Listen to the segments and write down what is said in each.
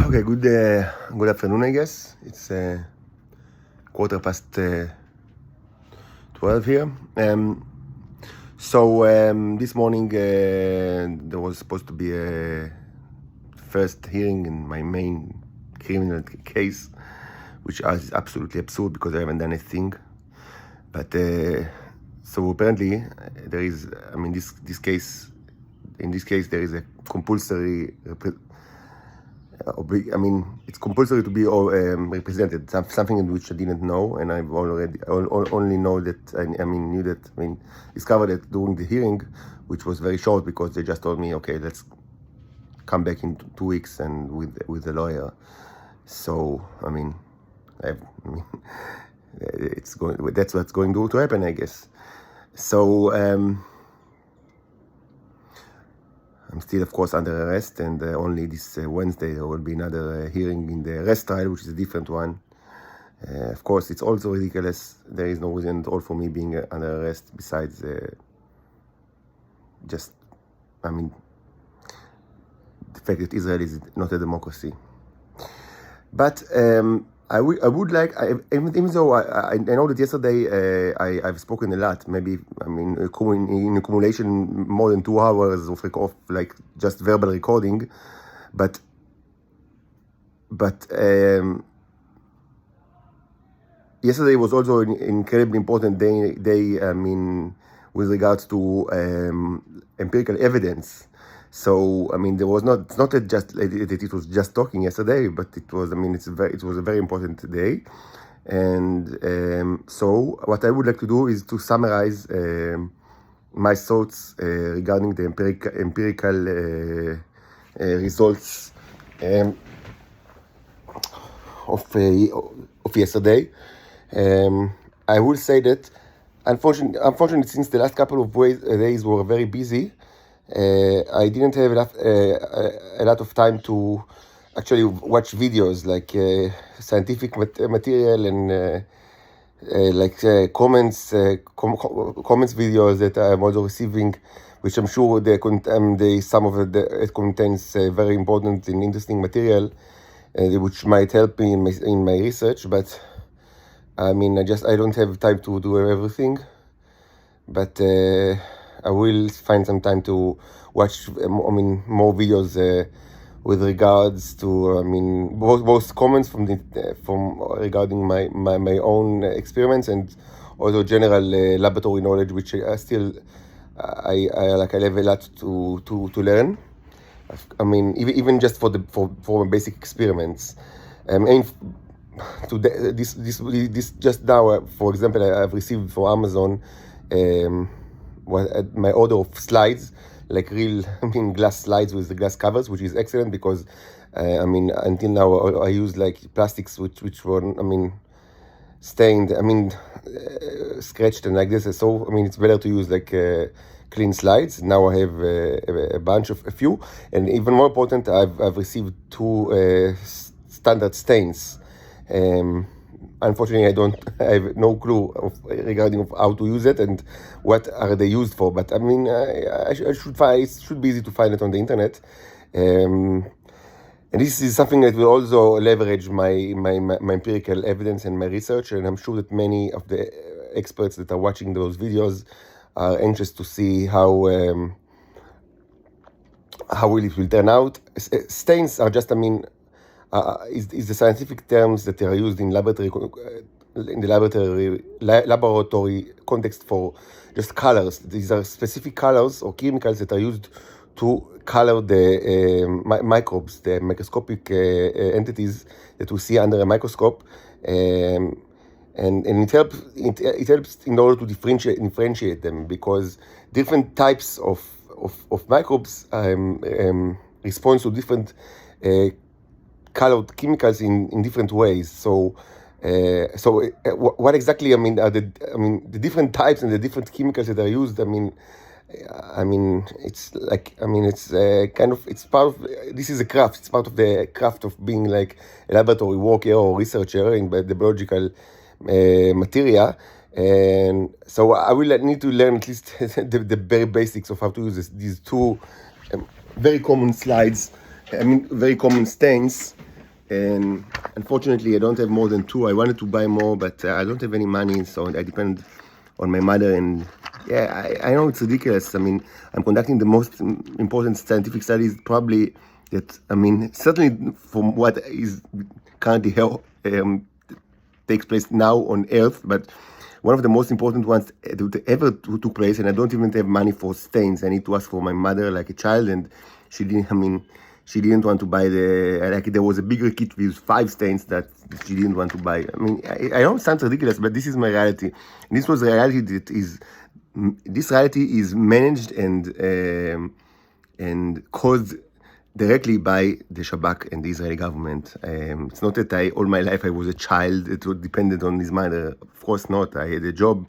Okay, good afternoon, I guess. It's 12 here. This morning there was supposed to be a first hearing in my main criminal case, which is absolutely absurd because I haven't done anything. But so apparently there is, this case. In this case, there is a compulsory. It's compulsory to be represented. Something in which I didn't know, and I've only know that. Discovered it during the hearing, which was very short because they just told me, okay, let's come back in 2 weeks and with the lawyer. So it's going. That's what's going to happen, I guess. So. I'm still, of course, under arrest, and only this Wednesday there will be another hearing in the arrest trial, which is a different one. Of course, it's also ridiculous. There is no reason at all for me being under arrest besides the fact that Israel is not a democracy. But I would like, even though I know that yesterday I've spoken a lot, maybe, in accumulation more than 2 hours of like just verbal recording, but yesterday was also an incredibly important day, with regards to empirical evidence. So there was not. It's not just that it was just talking yesterday, but it was. It was a very important day, and so what I would like to do is to summarize my thoughts regarding the empirical results of yesterday. I will say that unfortunately, since the last couple of days were very busy. I didn't have a lot of time to actually watch videos like scientific material and comments videos that I'm also receiving, which I'm sure some of it contains very important and interesting material, which might help me in my research. But I don't have time to do everything. But I will find some time to watch, more videos with regards to, both comments from regarding my own experiments and also general laboratory knowledge, which I still I have a lot to learn. Even just for basic experiments. This just now, for example, I've received from Amazon. My order of slides, like real glass slides with the glass covers, which is excellent because until now I use like plastics which were stained, scratched and like this. So it's better to use like clean slides. Now I have a few, and even more important, I've received 2 standard stains. Unfortunately, I have no clue regarding how to use it and what are they used for. But it should be easy to find it on the internet. And this is something that will also leverage my empirical evidence and my research. And I'm sure that many of the experts that are watching those videos are anxious to see how will it will turn out. Stains are just, is the scientific terms that are used in laboratory context for just colors. These are specific colors or chemicals that are used to color the microbes, the microscopic entities that we see under a microscope, and it helps in order to differentiate them, because different types of microbes respond to different colored chemicals in different ways. So what exactly are the different types and the different chemicals that are used? It's like it's it's part of, this is a craft. It's part of the craft of being like a laboratory worker or researcher in the biological materia. And so I will need to learn at least the very basics of how to use these 2 very common slides. Very common stains and unfortunately I don't have more than 2. I wanted to buy more, but I don't have any money, so I depend on my mother. And yeah, I know it's ridiculous. I mean, I'm conducting the most important scientific studies probably that, I mean, certainly from what is currently takes place now on Earth, but one of the most important ones that ever took place, and I don't even have money for stains. I need to ask for my mother like a child, and she didn't, I mean, she didn't want to buy there was a bigger kit with 5 stains that she didn't want to buy. I mean, I know it sounds ridiculous, but this is my reality. And this was a reality that this reality is managed and caused directly by the Shabak and the Israeli government. It's not that all my life I was a child that was dependent on his mother. Of course not. I had a job,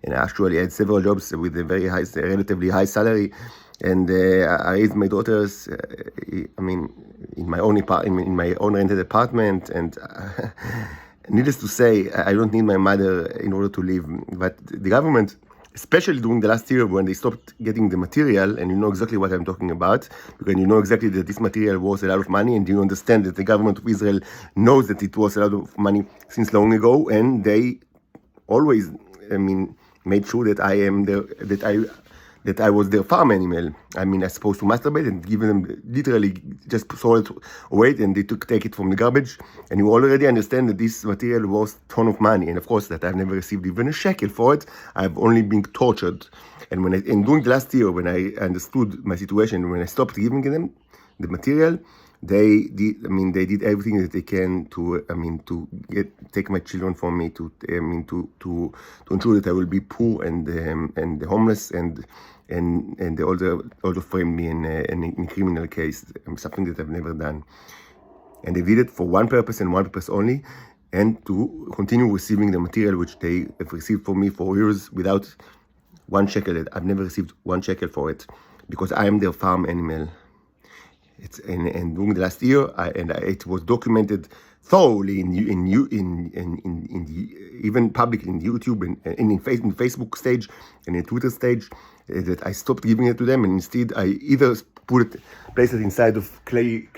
and actually I had several jobs with a very high, relatively high salary. And I raised my daughters, I mean, in my own rented apartment. And needless to say, I don't need my mother in order to live. But the government, especially during the last year when they stopped getting the material, and you know exactly what I'm talking about, because you know exactly that this material was a lot of money, and you understand that the government of Israel knows that it was a lot of money since long ago, and they always, I mean, made sure that I was their farm animal. I mean, I was supposed to masturbate and give them literally just throw it away, and they take it from the garbage. And you already understand that this material was a ton of money. And of course, that I've never received even a shekel for it. I've only been tortured. And during the last year, when I understood my situation, when I stopped giving them the material, they did everything that they can to take my children from me, to ensure that I will be poor and homeless and they also framed me in criminal case, something that I've never done. And they did it for one purpose and one purpose only, and to continue receiving the material which they have received from me for years without 1 shekel. I've never received 1 shekel for it, because I am their farm animal. And during the last year, it was documented thoroughly even publicly in YouTube and in Facebook stage and in Twitter stage, that I stopped giving it to them, and instead I either place it inside of clay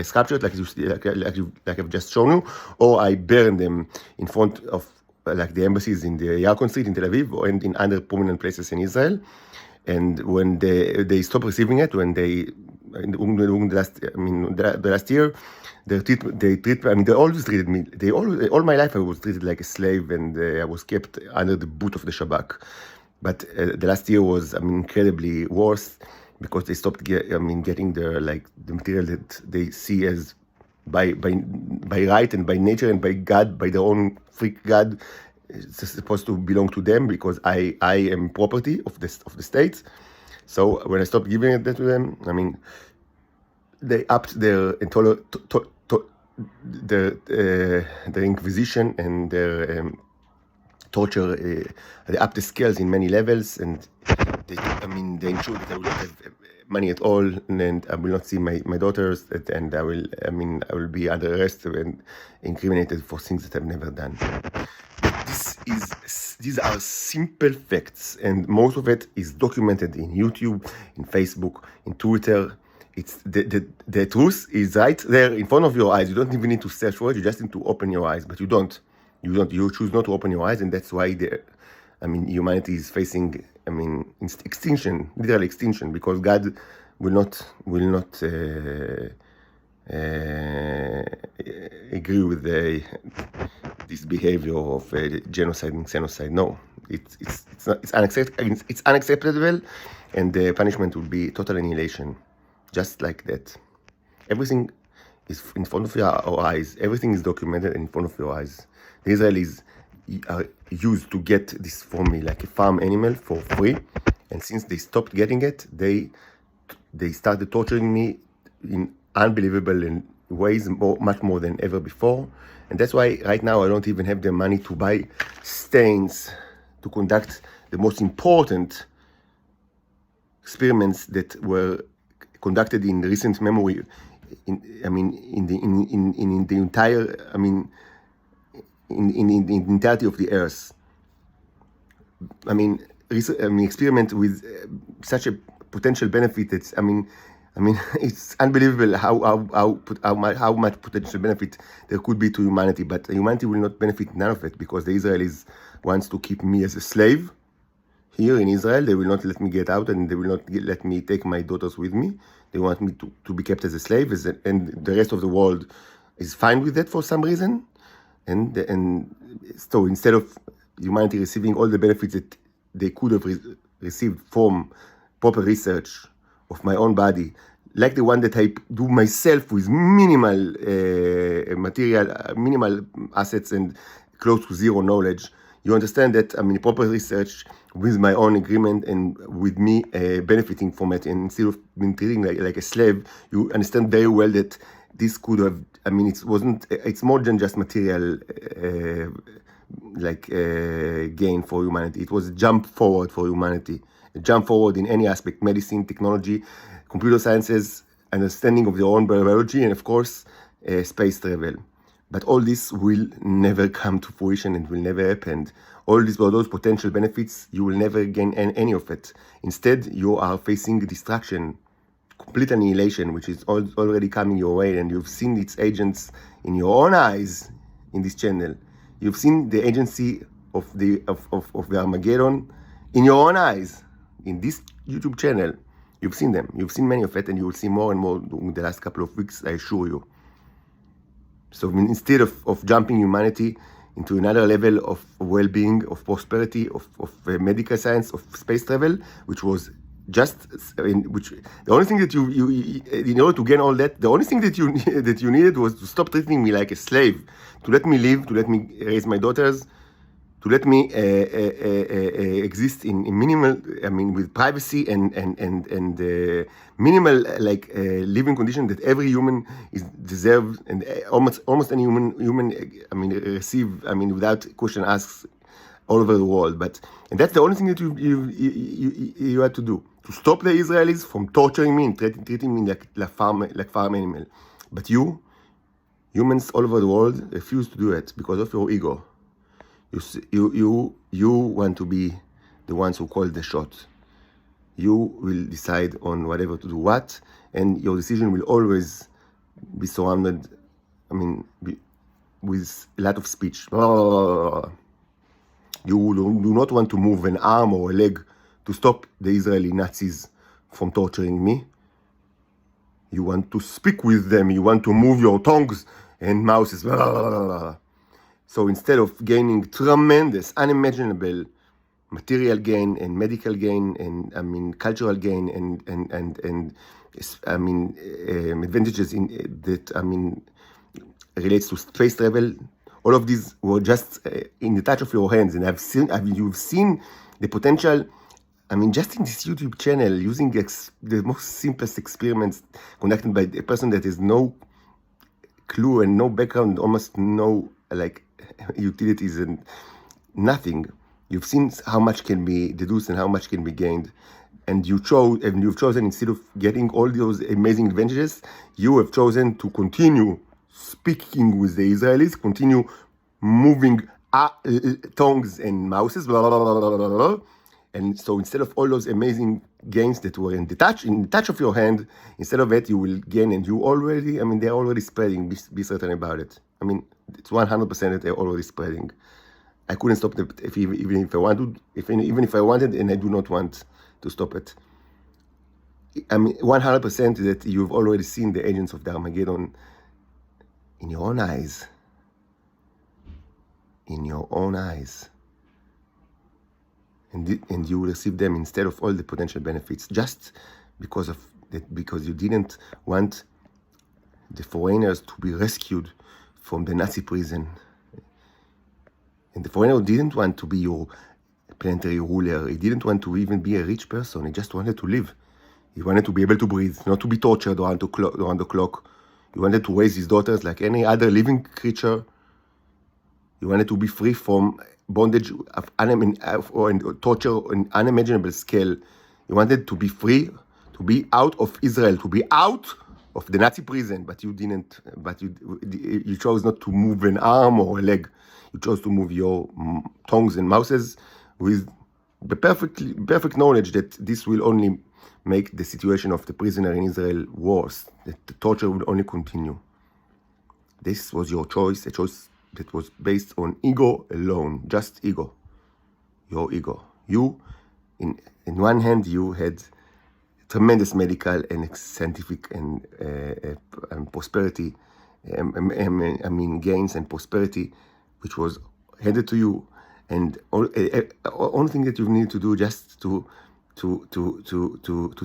sculptures like I've just shown you, or I burn them in front of like the embassies in the Yarkon Street in Tel Aviv and in other prominent places in Israel. And when they stopped receiving it, during the last year, they always treated me. All my life I was treated like a slave, and I was kept under the boot of the Shabak. But the last year was, incredibly worse, because they stopped getting the material that they see as by right and by nature and by God, by their own freak God. It's supposed to belong to them, because I am property of the state. So when I stopped giving it to them, they upped their inquisition and their torture. They upped the scales in many levels, and they ensured that I will not have money at all, and I will not see my daughters, and I will be under arrest and incriminated for things that I've never done. These are simple facts, and most of it is documented in YouTube, in Facebook, in Twitter. It's the truth is right there in front of your eyes. You don't even need to search for it. You just need to open your eyes, but you don't. You choose not to open your eyes, and that's why humanity is facing extinction, literal extinction, because God will not agree with this behavior of genocide and xenocide. No, it's unacceptable, and the punishment will be total annihilation, just like that. Everything is in front of our eyes. Everything is documented in front of your eyes. The Israelis are used to get this from me like a farm animal for free, and since they stopped getting it, they started torturing me in unbelievable ways, much more than ever before. And that's why right now I don't even have the money to buy stains to conduct the most important experiments that were conducted in recent memory, in the entirety of the Earth. Experiment with such a potential benefit. That's I mean, it's unbelievable how much potential benefit there could be to humanity, but humanity will not benefit none of it because the Israelis wants to keep me as a slave here in Israel. They will not let me get out, and they will not let me take my daughters with me. They want me to be kept as a slave, and the rest of the world is fine with that for some reason. And so instead of humanity receiving all the benefits that they could have received from proper research of my own body, like the one that I do myself with minimal material, minimal assets and close to zero knowledge, you understand that proper research with my own agreement and with me benefiting from it, and instead of being treated like a slave, you understand very well that this could have, it's more than just material gain for humanity. It was a jump forward for humanity, a jump forward in any aspect: medicine, technology, computer sciences, understanding of their own biology, and of course, space travel. But all this will never come to fruition and will never happen. All those potential benefits, you will never gain any of it. Instead, you are facing destruction, complete annihilation, which is already coming your way, and you've seen its agents in your own eyes in this channel. You've seen the agency of the Armageddon in your own eyes in this YouTube channel. You've seen them. You've seen many of it, and you will see more and more during the last couple of weeks, I assure you. So instead of jumping humanity into another level of well-being, of prosperity, of medical science, of space travel, which was just, the only thing that you in order to gain all that, the only thing that you needed was to stop treating me like a slave, to let me live, to let me raise my daughters, to let me exist in minimal, with privacy and minimal living condition that every human deserves, and almost any human receive, without question asks, all over the world. And that's the only thing that you had to do, to stop the Israelis from torturing me and treating me like farm animal. But humans all over the world refuse to do it because of your ego. You want to be the ones who call the shot. You will decide on whatever to do what, and your decision will always be surrounded, with a lot of speech. You do not want to move an arm or a leg to stop the Israeli Nazis from torturing me. You want to speak with them. You want to move your tongues and mouths. So instead of gaining tremendous, unimaginable material gain and medical gain and cultural gain and advantages that relates to space travel, all of these were just in the touch of your hands. And you've seen the potential. Just in this YouTube channel, using the most simplest experiments conducted by a person that has no clue and no background, almost no utilities and nothing. You've seen how much can be deduced and how much can be gained, and you've chosen, instead of getting all those amazing advantages, you have chosen to continue speaking with the Israelis, continue moving tongues and mouths, and so instead of all those amazing gains that were in the touch of your hand, instead of it, you will gain, and you already, they're already spreading. Be certain about it. It's 100% that they're already spreading. I couldn't stop them even if I wanted, even if I wanted, and I do not want to stop it. 100% that you've already seen the agents of the Armageddon in your own eyes. In your own eyes. And you will receive them instead of all the potential benefits, just because of that, because you didn't want the foreigners to be rescued from the Nazi prison. And the foreigner didn't want to be your planetary ruler. He didn't want to even be a rich person. He just wanted to live. He wanted to be able to breathe, not to be tortured around the clock. He wanted to raise his daughters like any other living creature. He wanted to be free from bondage or torture on unimaginable scale. He wanted to be free, to be out of Israel, to be out of the Nazi prison, but you didn't. But you chose not to move an arm or a leg. You chose to move your tongues and mouths with the perfect knowledge that this will only make the situation of the prisoner in Israel worse, that the torture would only continue. This was your choice, a choice that was based on ego alone, just ego, your ego. You, in one hand, you had tremendous medical and scientific and prosperity, gains and prosperity, which was handed to you, and only thing that you need to do just to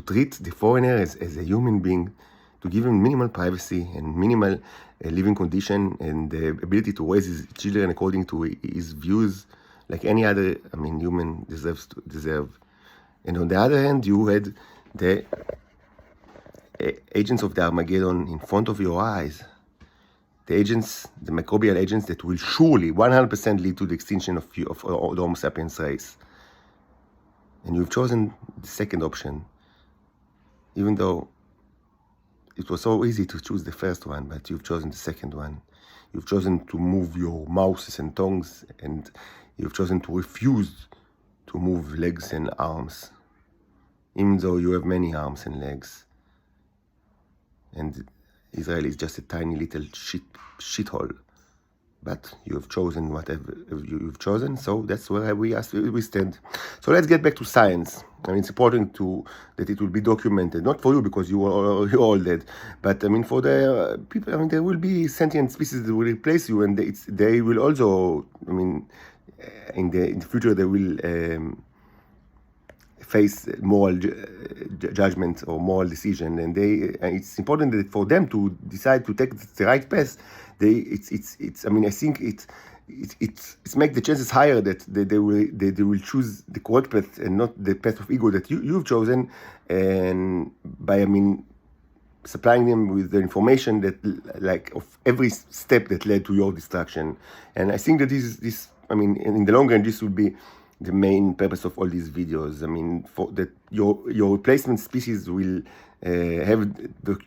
treat the foreigner as a human being, to give him minimal privacy and minimal living condition and the ability to raise his children according to his views, like any other human deserve. And on the other hand, you had the agents of the Armageddon in front of your eyes. The agents, the microbial agents that will surely 100% lead to the extinction of the Homo sapiens race. And you've chosen the second option, even though it was so easy to choose the first one, but you've chosen the second one. You've chosen to move your mouths and tongues, and you've chosen to refuse to move legs and arms, even though you have many arms and legs. And Israel is just a tiny little shithole. But you have chosen whatever you've chosen, so that's where we stand. So let's get back to science. It's important that it will be documented, not for you because you're all dead, but for the people. There will be sentient species that will replace you, and they will also. In the future, they will face moral judgment or moral decision, and it's important that for them to decide to take the right path. I think it's make the chances higher that they will choose the correct path and not the path of ego that you've chosen, and by supplying them with the information that of every step that led to your destruction. And I think that this in the long run, this will be the main purpose of all these videos. For that your replacement species will have the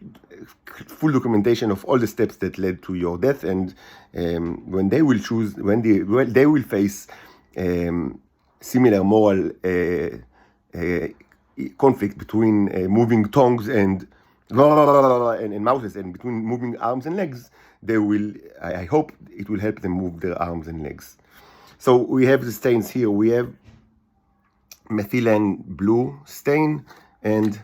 full documentation of all the steps that led to your death, and when they will face similar moral conflict between moving tongues and mouths, and between moving arms and legs, I hope it will help them move their arms and legs. So we have the stains here. We have methylene blue stain and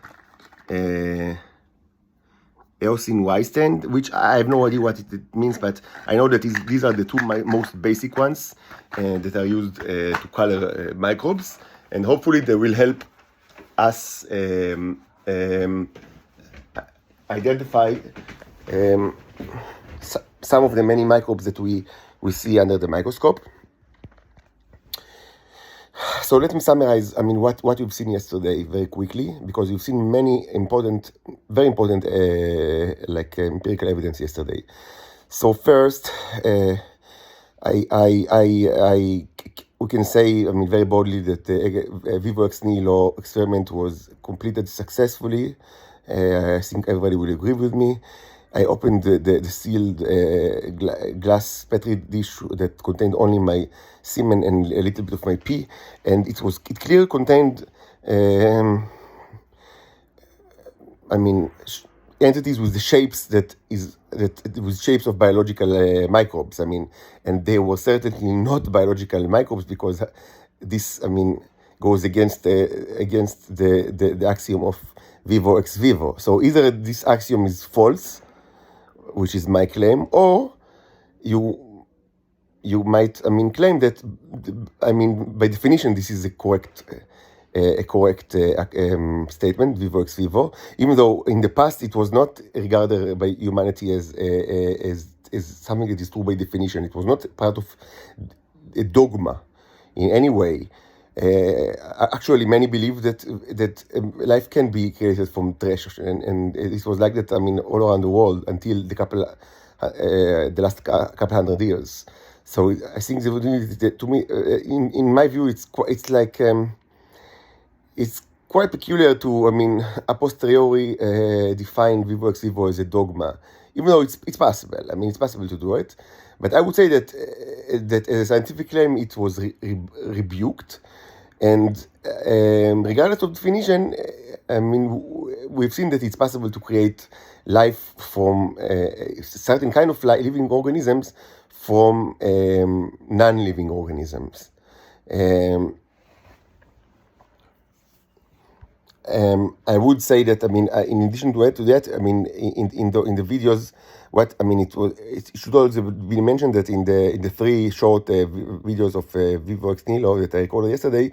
eosin Y stain, which I have no idea what it means, but I know that these are the two most basic ones that are used to color microbes, and hopefully they will help us identify some of the many microbes that we see under the microscope. So let me summarize, what you've seen yesterday very quickly, because you've seen many very important empirical evidence yesterday. So first, we can say, very boldly that the vivo ex nihilo experiment was completed successfully. I think everybody will agree with me. I opened the sealed glass petri dish that contained only my semen and a little bit of my pee, and it clearly contained entities with the shapes with shapes of biological microbes. And they were certainly not biological microbes, because this goes against the axiom of vivo ex vivo. So either this axiom is false, which is my claim, or you might claim that by definition this is a correct statement, vivo ex vivo, even though in the past it was not regarded by humanity as something that is true by definition. It was not part of a dogma in any way. Actually, many believe that life can be created from trash, and it was like that. All around the world until the last couple hundred years. So I think to me, in my view, it's quite peculiar to a posteriori define vivo ex vivo as a dogma, even though it's possible. It's possible to do it, but I would say that as a scientific claim, it was rebuked. And regardless of definition, I mean, we've seen that it's possible to create life from certain kind of living organisms from non-living organisms. I would say that, I mean, in addition to that, I mean, in the videos, it should also be mentioned that in the 3 short videos of VivoX Nilo that I recorded yesterday,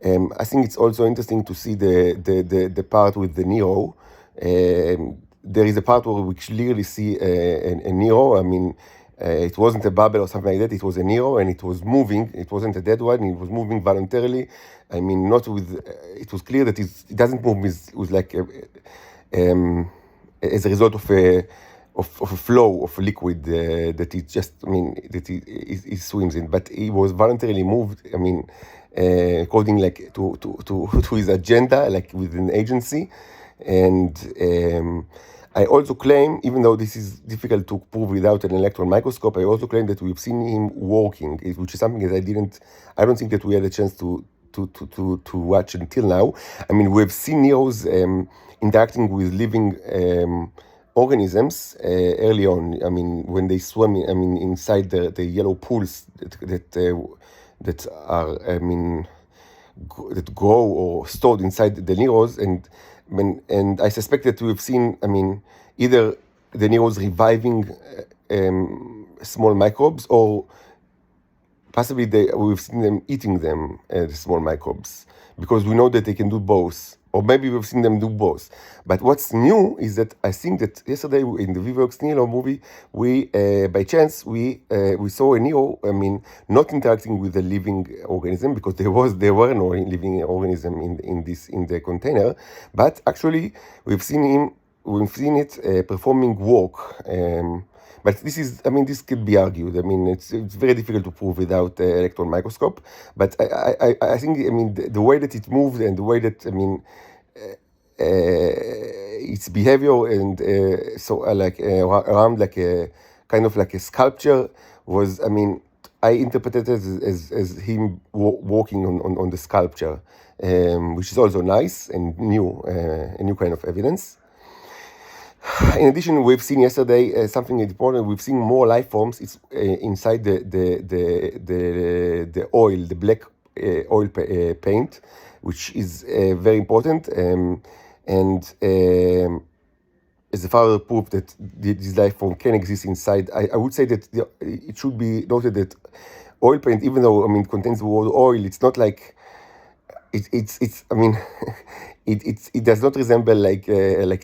I think it's also interesting to see the part with the Nero. There is a part where we clearly see a Nero. I mean, it wasn't a bubble or something like that. It was a Nero, and it was moving. It wasn't a dead one. It was moving voluntarily. I mean, not with. It was clear that it doesn't move with like as a result of a flow of liquid that it just. I mean, that it swims in, but it was voluntarily moved. I mean, according like to his agenda, like with an agency, and. I also claim, even though this is difficult to prove without an electron microscope, I also claim that we've seen him working, which is something that I don't think that we had a chance to watch until now. I mean, we've seen Neos interacting with living organisms early on. I mean, when they swim, inside the yellow pools that are, that grow or stored inside the Neros, and I suspect that we've seen, either the Neros reviving small microbes, or possibly we've seen them eating them, the small microbes, because we know that they can do both. Or maybe we've seen them do both. But what's new is that I think that yesterday in the VivoX Nilo movie, we by chance we saw a Neo, not interacting with a living organism, because there were no living organism in the container, but actually we've seen it performing work. But this could be argued. It's very difficult to prove without electron microscope. But I think, the way that it moved and the way that, its behavior and around like a kind of like a sculpture was, I interpreted it as him walking on the sculpture, which is also nice and new, a new kind of evidence. In addition, we've seen yesterday something important. We've seen more life forms. It's inside the oil, the black oil paint, which is very important. And as a further proof that this life form can exist inside, I would say that it should be noted that oil paint, even though it contains the word oil, it's not like it does not resemble like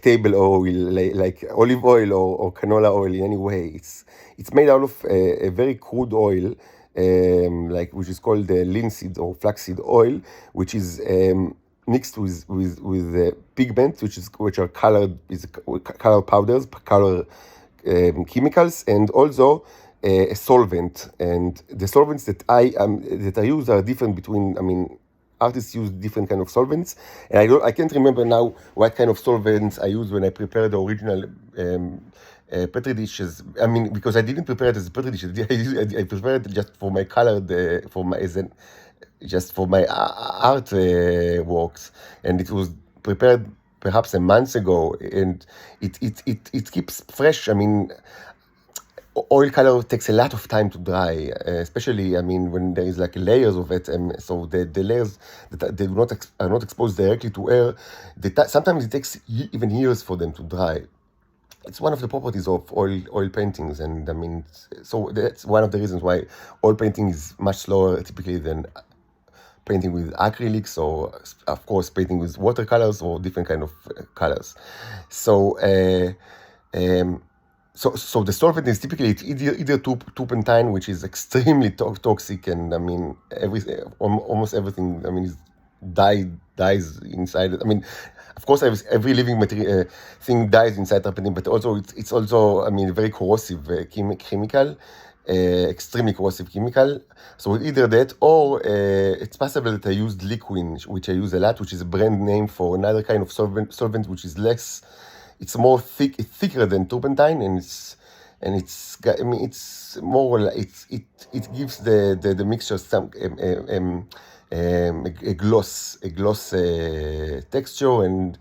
table oil, like olive oil or canola oil in any way. It's made out of a very crude oil, which is called the linseed or flaxseed oil, which is mixed with pigments, which are colored powders, color chemicals, and also a solvent. And the solvents that I use are different between. Artists use different kind of solvents, and I can't remember now what kind of solvents I used when I prepared the original petri dishes. Because I didn't prepare it as a petri dish. I prepared it just for my color, just for my art works, and it was prepared perhaps a month ago, and it keeps fresh. Oil color takes a lot of time to dry, especially when there is like layers of it, and so the layers that they are not exposed directly to air, sometimes it takes even years for them to dry. It's one of the properties of oil paintings, and so that's one of the reasons why oil painting is much slower typically than painting with acrylics, or of course painting with watercolors or different kind of colors. So So the solvent is typically either turpentine, which is extremely toxic, and almost everything dies inside it. Of course, every living material thing dies inside turpentine, but also it's also very corrosive chemical, extremely corrosive chemical. So either that, or it's possible that I used Liquin, which I use a lot, which is a brand name for another kind of solvent which is less. It's more thicker than turpentine, and it gives the mixture some a gloss texture, and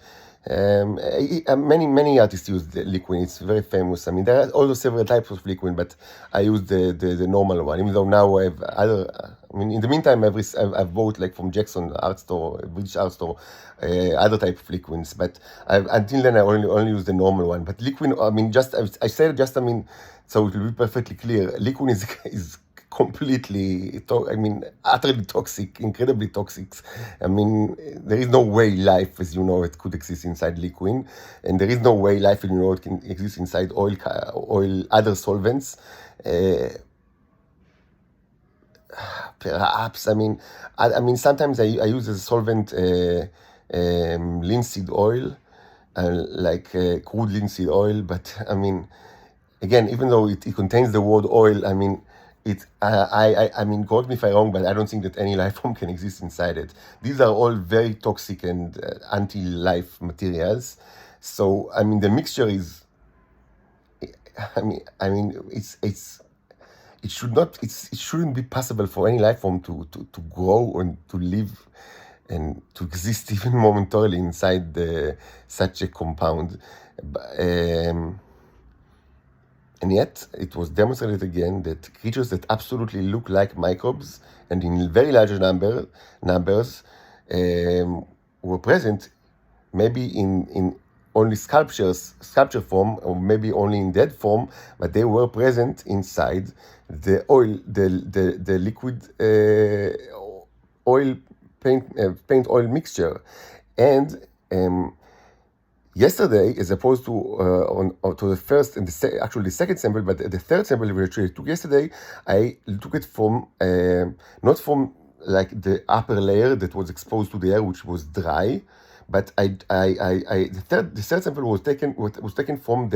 many artists use the liquid. It's very famous. I mean, there are also several types of liquid, but I use the normal one. Even though now I have other. I mean, in the meantime, I've bought like from Jackson Art Store, British Art Store, other type of liquids. But until then, I only use the normal one. But liquid, I mean, I said just, I mean, so it will be perfectly clear. Liquid is completely, I mean, utterly toxic, incredibly toxic. I mean, there is no way life, as you know, it could exist inside liquid, and there is no way life, you know, it can exist inside oil, other solvents. Perhaps, I mean, sometimes I use as a solvent linseed oil, like crude linseed oil, but I mean, again, even though it contains the word oil, I mean, I mean, correct me if I'm wrong, but I don't think that any life form can exist inside it. These are all very toxic and anti-life materials. So, I mean, the mixture is, I mean, it shouldn't be possible for any life form to grow and to live and to exist even momentarily inside such a compound. And yet, it was demonstrated again that creatures that absolutely look like microbes and in very large numbers were present, maybe in only sculpture form, or maybe only in dead form, but they were present inside the oil, the liquid oil paint oil mixture. And yesterday, as opposed to to the first and actually the second sample, but the third sample we actually took yesterday, I took it from not from like the upper layer that was exposed to the air, which was dry, but the third sample was taken from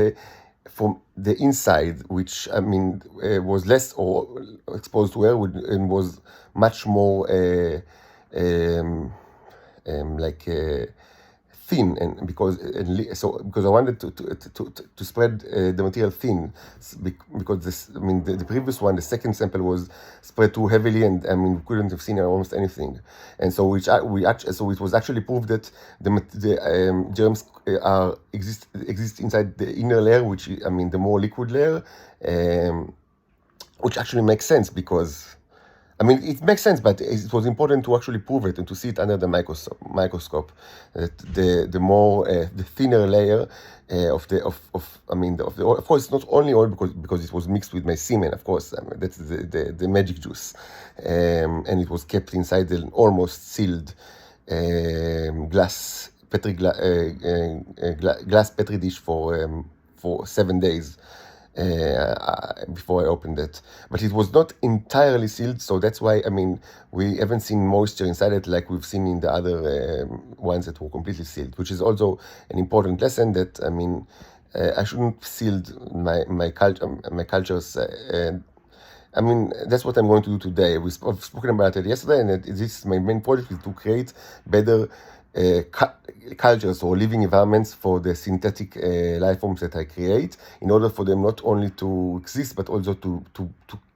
the inside, which I mean was less or exposed to air and was much more like thin, and because I wanted to spread the material thin, because this, I mean, the previous one, the second sample, was spread too heavily, and I mean, we couldn't have seen almost anything. And so so it was actually proved that the germs exist inside the inner layer, which, I mean, the more liquid layer, which actually makes sense, because I mean, it makes sense, but it was important to actually prove it and to see it under the microscope. That the more the thinner layer of course, it's not only oil because it was mixed with my semen. Of course, I mean, that's the magic juice, and it was kept inside the almost sealed glass petri dish for 7 days. Before I opened it, but it was not entirely sealed, so that's why, I mean, we haven't seen moisture inside it like we've seen in the other ones that were completely sealed, which is also an important lesson, that, I mean, I shouldn't seal my cultures. I mean, that's what I'm going to do today. We've spoken about it yesterday, and this is my main project, is to create better cultures or living environments for the synthetic life forms that I create, in order for them not only to exist but also to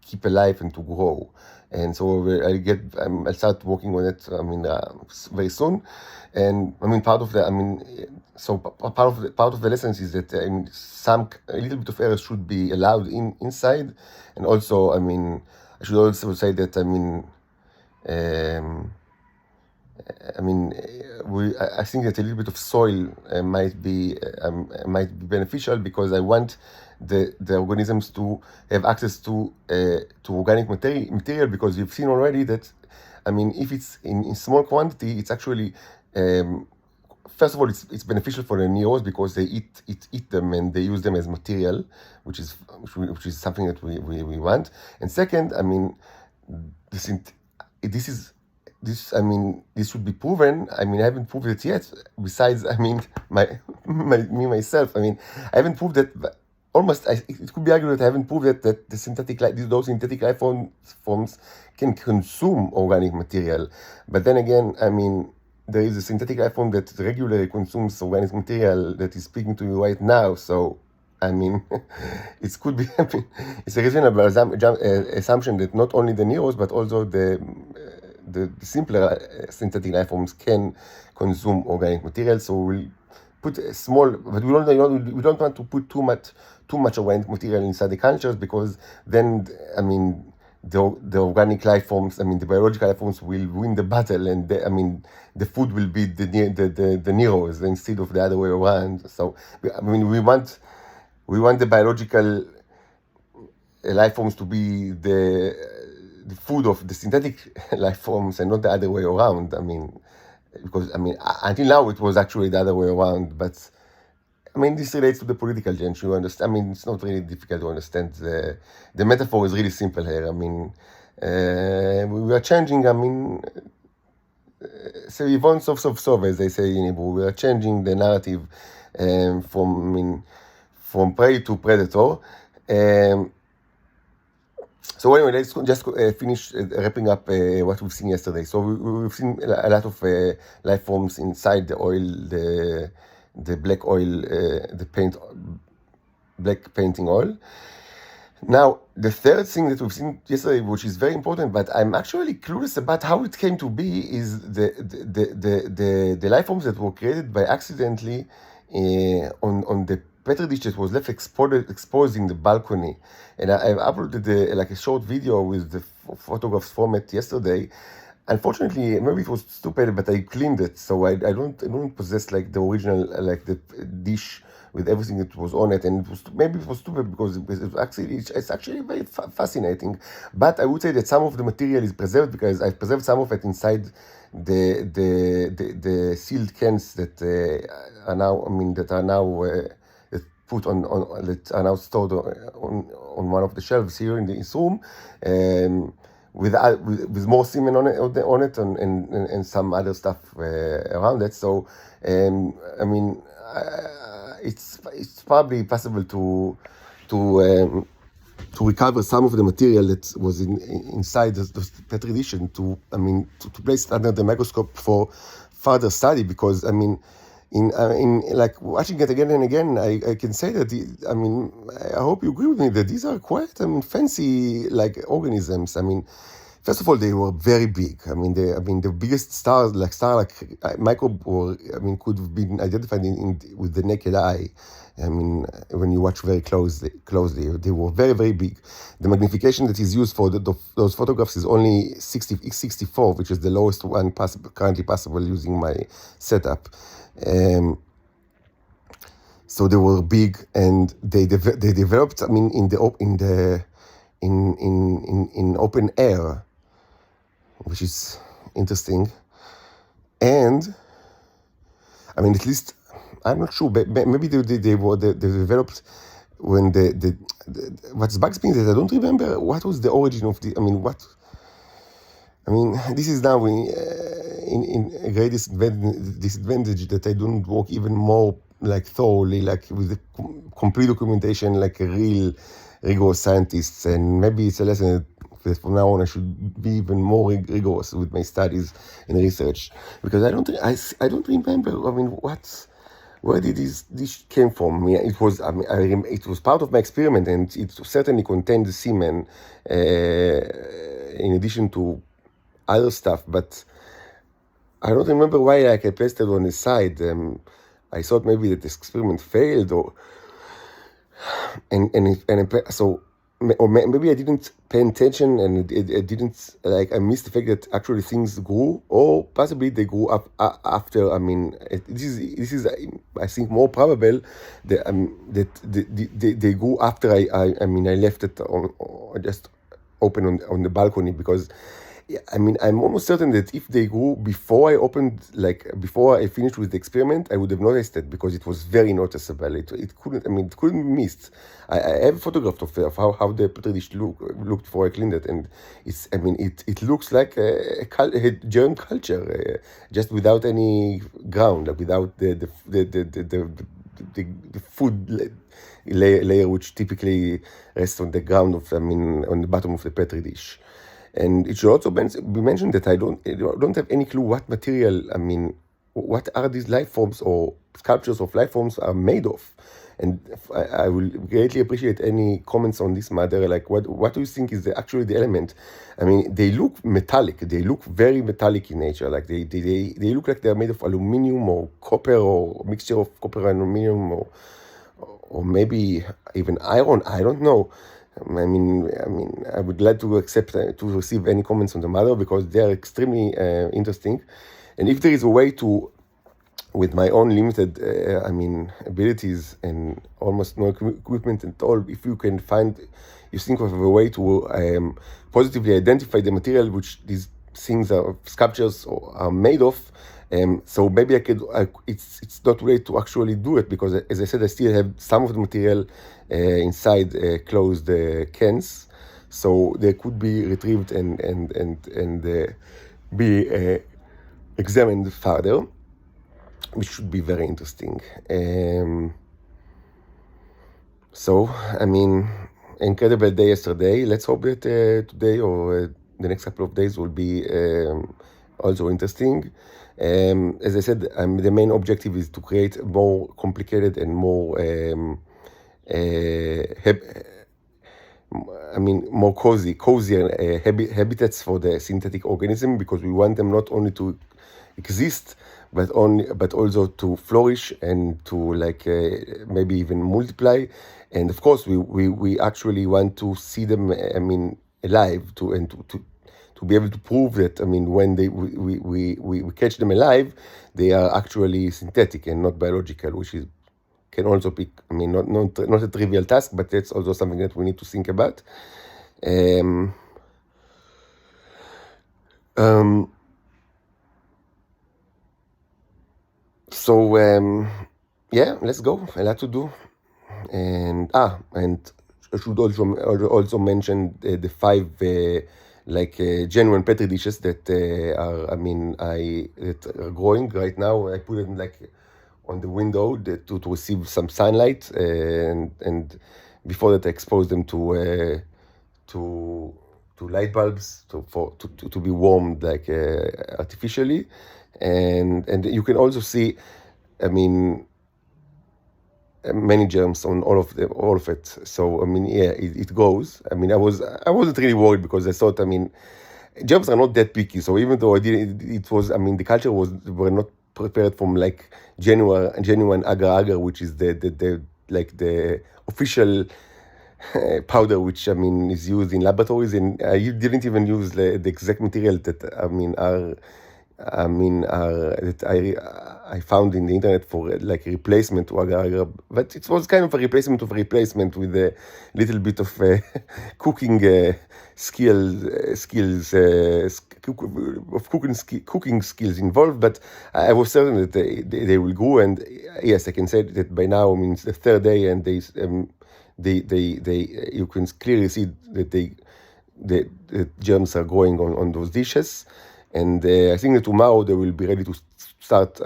keep alive and to grow. And so I'll start working on it, I mean, very soon. And I mean, part of the lessons is that a little bit of air should be allowed inside, and also, I mean, I should also say that, I mean, I think that a little bit of soil might be beneficial, because I want the organisms to have access to organic material, because you've seen already that, I mean, if it's in small quantity, it's actually first of all, it's beneficial for the neos, because they eat them and they use them as material, which is something that we want. And second, I mean, this should be proven. I mean, I haven't proved it yet. Besides, I mean, myself. I mean, I haven't proved that. It could be argued that I haven't proved that those synthetic life forms can consume organic material. But then again, I mean, there is a synthetic life form that regularly consumes organic material that is speaking to you right now. So, I mean, it could be. I mean, it's a reasonable assumption that not only the neos but also the the simpler synthetic life forms can consume organic material. So we'll put a small, but we don't want to put too much organic material inside the cultures, because then, I mean, the organic life forms, I mean, the biological life forms will win the battle, and the food will be the Neros instead of the other way around. So, I mean, we want the biological life forms to be the food of the synthetic life forms, and not the other way around. I mean, because, I mean, until now it was actually the other way around, but I mean, this relates to the political change. You understand? I mean, it's not really difficult to understand. The metaphor is really simple here. I mean, we are changing. I mean, so Yvonne Sov, as they say in Hebrew, we are changing the narrative from prey to predator. So anyway, let's just finish wrapping up what we've seen yesterday. So we've seen a lot of life forms inside the oil, the black oil, black painting oil. Now, the third thing that we've seen yesterday, which is very important, but I'm actually clueless about how it came to be, is the life forms that were created by accidentally on the petri dish that was left exposed in the balcony. And I've uploaded like a short video with the photographs from it yesterday. Unfortunately, maybe it was stupid, but I cleaned it, so I don't possess like the original, like the dish with everything that was on it, and maybe it was stupid because it's actually very fascinating. But I would say that some of the material is preserved, because I preserved some of it inside the sealed cans that are now, I mean, that are now put on that are now stored on one of the shelves here in this room. With more semen on it and some other stuff around it. So I mean, it's probably possible to recover some of the material that was inside the petri dish, and to place it under the microscope for further study. Because I mean, in like watching it again and again, I can say that I hope you agree with me that these are quite fancy like organisms. I mean, first of all, they were very big. I mean, the biggest star like microbe, could have been identified with the naked eye. I mean, when you watch very closely, they were very, very big. The magnification that is used for those photographs is only 64, which is the lowest one currently possible using my setup. So they were big, and they developed. I mean, in open air, which is interesting. And I mean, at least I'm not sure, but maybe they developed when what bugs me is that I don't remember what was the origin of this is now in a great disadvantage that I don't work even more like thoroughly, like with the complete documentation, like a real rigorous scientist. And maybe it's a lesson that from now on I should be even more rigorous with my studies and research, because I don't remember. I mean, where did this came from? Yeah, it was. It was part of my experiment, and it certainly contained the semen, in addition to other stuff. But I don't remember why I placed it on the side. I thought maybe that this experiment failed, or maybe I didn't pay attention, and it didn't, like, I missed the fact that actually things grew, or possibly they grew up after. I mean, this is I think more probable that they grew after I left it just open on the balcony, because I'm almost certain that if they grew before before I finished with the experiment, I would have noticed it, because it was very noticeable. It couldn't be missed. I have a photograph of how the petri dish looked before I cleaned it, and it looks like a germ culture, just without any ground, like without the food layer which typically rests on the ground on the bottom of the petri dish. And it should also be mentioned that I don't have any clue what material, what are these life forms or sculptures of life forms are made of. And I will greatly appreciate any comments on this matter. Like, what do you think is actually the element? I mean, they look metallic. They look very metallic in nature. Like they look like they're made of aluminum or copper or mixture of copper and aluminum or maybe even iron. I don't know. I mean, I would like to accept to receive any comments on the matter because they are extremely interesting. And if there is a way to, with my own limited, abilities and almost no equipment at all, if you can you think of a way to positively identify the material which these things sculptures are made of, so maybe it's not too late to actually do it because, as I said, I still have some of the material inside closed cans, so they could be retrieved and be examined further, which should be very interesting. So, I mean, incredible day yesterday. Let's hope that today or the next couple of days will be also interesting. As I said, the main objective is to create more complicated and more more cozier habitats for the synthetic organism, because we want them not only to exist but also to flourish and to maybe even multiply. And of course we actually want to see them alive to be able to prove that when we catch them alive, they are actually synthetic and not biological, which can also be not a trivial task, but that's also something that we need to think about. So yeah, let's go. A lot to do. And I should also mention the 5 genuine petri dishes that are growing right now. I put them on the window to receive some sunlight, and before that I expose them to light bulbs to be warmed artificially, and you can also see many germs on all of it. So yeah, it goes. I wasn't really worried because I thought germs are not that picky. So even though the culture were not prepared from genuine agar-agar, which is the official powder which is used in laboratories, and you didn't even use the exact material that that I found in the internet for a replacement to agar-agar, but it was kind of a replacement of a replacement with a little bit of cooking cooking skills involved. But I was certain that they will grow, and yes, I can say that by now it's the 3rd day, and you can clearly see that the germs are growing on those dishes. And I think that tomorrow they will be ready to start,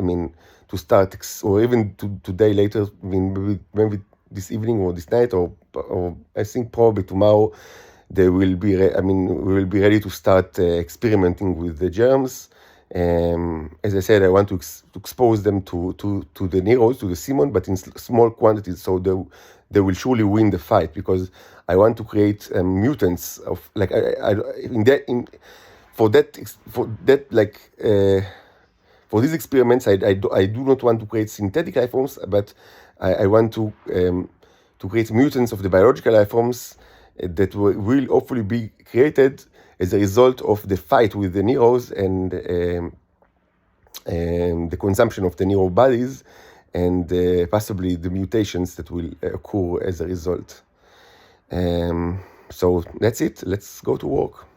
or even today later, maybe this evening or this night, or I think probably tomorrow, they will be, we will be ready to start experimenting with the germs. As I said, I want to expose them to the Neros, to the Simon, but in small quantities, so they will surely win the fight, because I want to create mutants of for these experiments. I do not want to create synthetic life forms, but I want to create mutants of the biological life forms that will hopefully be created as a result of the fight with the Neros and the consumption of the Nero bodies, and possibly the mutations that will occur as a result. So that's it. Let's go to work.